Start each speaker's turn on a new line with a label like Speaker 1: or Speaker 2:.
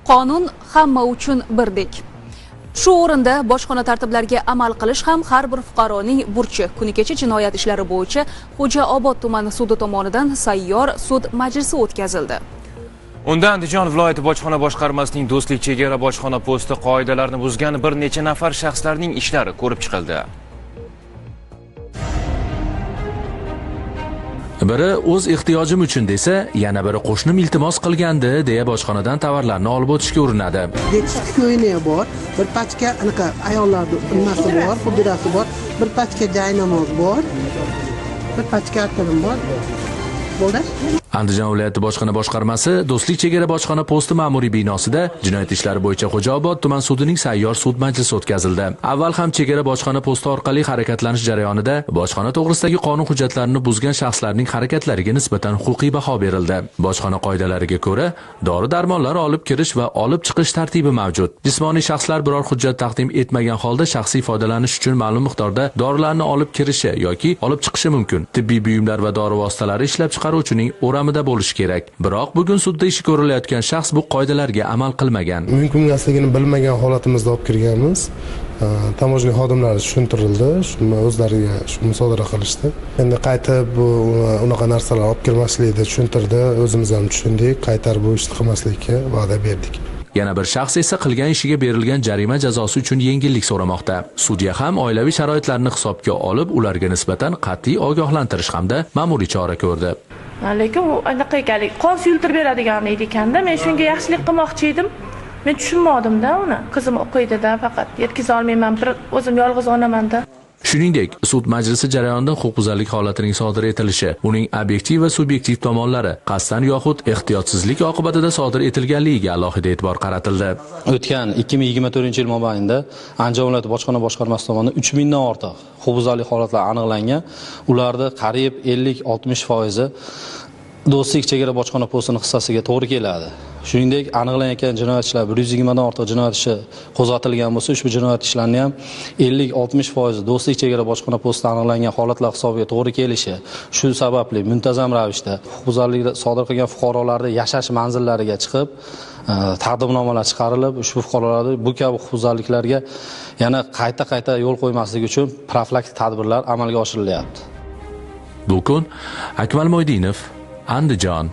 Speaker 1: Qonun hamma uchun birdek. Shu o'rinda bojxona tartiblariga amal qilish ham har bir fuqaroning burchi. Kuni kecha jinoyat ishlari bo'yicha Xo'jaobod tumani sudi tomonidan sayyor sud majlisi o'tkazildi.
Speaker 2: Unda Andijon viloyati bojxona boshqarmasining do'stlik chegara bojxona posti qoidalarini buzgan bir necha nafar shaxslarning ishlari ko'rib chiqildi. Biri o'z ehtiyojim uchun desa, yana biri qo'shnim iltimos qilgandi deya bojxonadan tovarlarni olib o'tishga urinadi.
Speaker 3: Yetishki ko'yini bor, bir pachka anaqa ayollarning nimasi bor, xuddirasi bor, bir pachka jaynamoz bor, bir pachka atarim bor. Bo'ldi?
Speaker 2: Andijon viloyati bojxona boshqarmasi do'stlik chegara bojxona posti ma'muriy binosida jinoyat ishlari bo'yicha Xo'jaobod tuman sudining sayyor sud majlisi o'tkazildi. Avval ham chegara bojxona posti orqali harakatlanish jarayonida bojxona to'g'risidagi qonun hujjatlarini buzgan shaxslarning harakatlariga nisbatan huquqiy baho berildi. Bojxona qoidalariga ko'ra, dori-darmonlar olib kirish va olib chiqish tartibi mavjud. Jismoniy shaxslar biror hujjat taqdim etmagan holda shaxsiy foydalanish uchun ma'lum miqdorda dorilarni olib kirishi yoki olib chiqishi mumkin. Tibbiy buyumlar va dori vositalari ishlab chiqaruvchining o'ramida bo'lishi kerak. Biroq bugun sudda ishi ko'rilayotgan shaxs bu qoidalarga amal qilmagan.
Speaker 4: Mumkin emasligini bilmagan holatimizda olib kirganmiz. Tamojniy xodimlari tushuntirildi, shuni o'zlariga musodara qilishdi. Endi qaytib unaqa narsalar olib kirmaslikni tushuntirdi, o'zimiz ham tushundik, qaytarib bu ishni qilmaslikka va'da berdik.
Speaker 2: Yana bir shaxs esa qilgan ishiga berilgan jarima jazosi uchun yengillik so'ramoqda. Sudya ham oilaviy sharoitlarni hisobga olib, ularga nisbatan qat'iy ogohlantirish hamda ma'muriy chora ko'rdi.
Speaker 5: Lekin u anaqa ekanlik, qon suyultirib beradigan edi ekanda, men shunga yaxshilik qilmoqchi edim. Men tushunmadim-da uni. Qizim o'qiydi-da, faqat yetkiza olmayman, bir o'zim yolg'iz onaman-da.
Speaker 2: Shuningdek, sud majlisi jarayonida huquqbuzarlik holatining sodir etilishi, uning obyektiv va subyektiv tomonlari qasddan yoxud ehtiyotsizlik oqibatida sodir etilganligiga alohida e'tibor qaratildi.
Speaker 6: O'tgan 2024-yil mobaynida Andijon viloyati bojxona boshqarmasi tomonidan 3000 dan ortiq huquqbuzarlik holatlari aniqlangan. Ularda qariyb 50-60% do'stlik chegara bojxona postining hissasiga to'g'ri keladi. Shuningdek, aniqlangan jinoyat ishlari 120 dan ortiq jinoyat ishi qo'zg'atilgan bo'lsa, ushbu jinoyat ishlarini ham 50-60% do'stlik chegara bojxona postida aniqlangan holatlar hisobiga to'g'ri kelishi, shu sababli muntazam ravishda huquqbuzarlik sodir qilgan fuqarolarning yashash manzillariga chiqib, taqdimnomalar chiqarilib, ushbu fuqarolarning bu kabi huquqbuzarliklarga yana qayta yo'l qo'ymasligi uchun profilaktik tadbirlar amalga oshirilyapti.
Speaker 2: Bu kun Akmal Mo'ydinov, Andijon